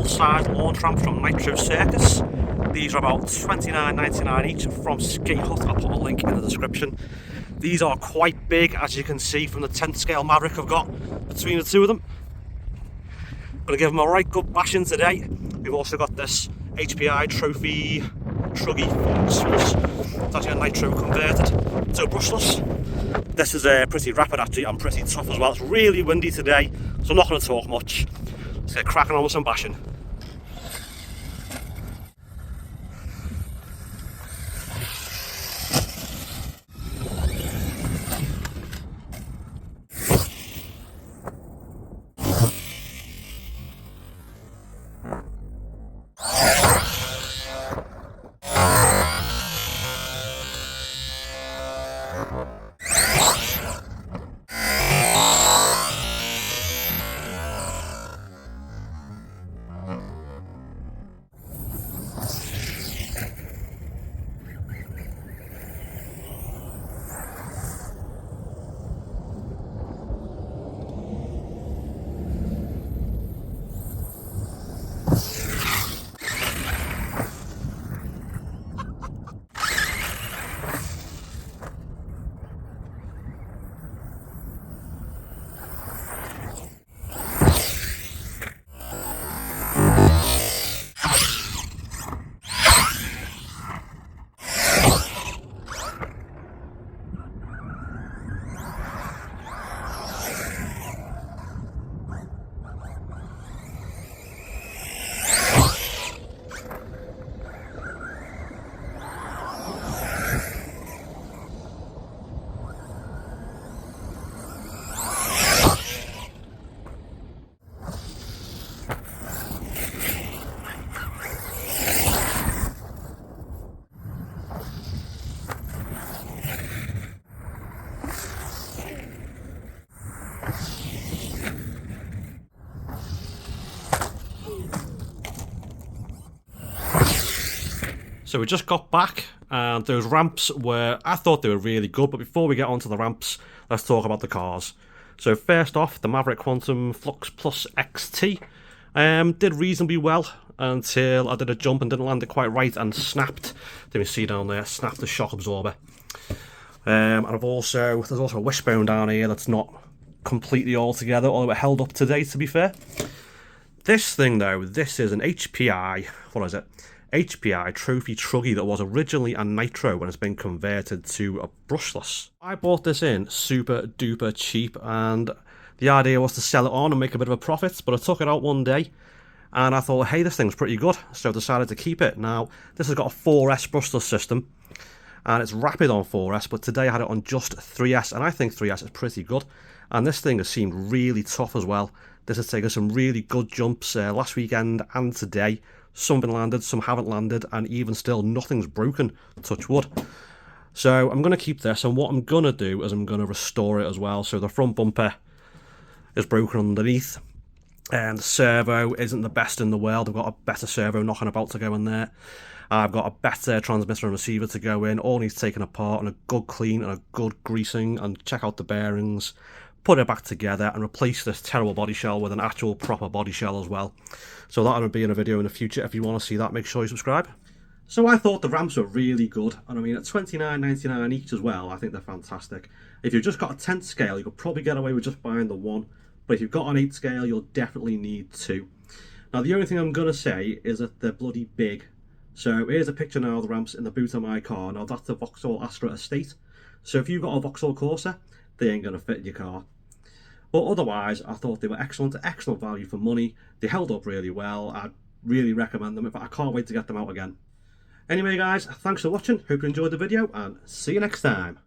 full-size launch ramps from Nitro Circus. These are about $29.99 each from Skate Hut. I'll put a link in the description. These are quite big, as you can see from the 10th scale Maverick I've got between the two of them. Gonna give them a right good bashing today. We've also got this HPI Trophy Truggy Fox. It's actually a nitro converted to a brushless. This is pretty rapid actually and pretty tough as well. It's really windy today, so I'm not going to talk much. Let's get cracking on with some bashing. So we just got back and those ramps I thought they were really good, but before we get onto the ramps, let's talk about the cars. So first off, the Maverick Quantum Flux Plus XT did reasonably well until I did a jump and didn't land it quite right and snapped. There you see down there, snapped the shock absorber. And there's also a wishbone down here that's not completely all together, although it held up today to be fair. This thing though, this is an HPI, what is it? HPI Trophy Truggy that was originally a nitro and has been converted to a brushless. I bought this in super duper cheap and the idea was to sell it on and make a bit of a profit, but I took it out one day and I thought, hey, this thing's pretty good, so I decided to keep it. Now, this has got a 4S brushless system and it's rapid on 4S, but today I had it on just 3S and I think 3S is pretty good. And this thing has seemed really tough as well. This has taken some really good jumps last weekend and today. Some have been landed, some haven't landed, and even still, nothing's broken, touch wood. So I'm going to keep this, and what I'm going to do is I'm going to restore it as well. So the front bumper is broken underneath, and the servo isn't the best in the world. I've got a better servo knocking about to go in there. I've got a better transmitter and receiver to go in. All needs taken apart, and a good clean, and a good greasing, and check out the bearings. Put it back together and replace this terrible body shell with an actual proper body shell as well. So that'll be in a video in the future. If you want to see that, make sure you subscribe. So I thought the ramps were really good, and I mean at $29.99 each as well, I think they're fantastic. If you've just got a 10th scale, you could probably get away with just buying the one, but if you've got an 8th scale, you'll definitely need two. Now the only thing I'm going to say is that they're bloody big. So here's a picture now of the ramps in the boot of my car. Now that's the Vauxhall Astra Estate. So if you've got a Vauxhall Corsa, they ain't going to fit in your car. But otherwise, I thought they were excellent value for money. They held up really well. I'd really recommend them. In fact, I can't wait to get them out again. Anyway guys, thanks for watching. Hope you enjoyed the video and see you next time.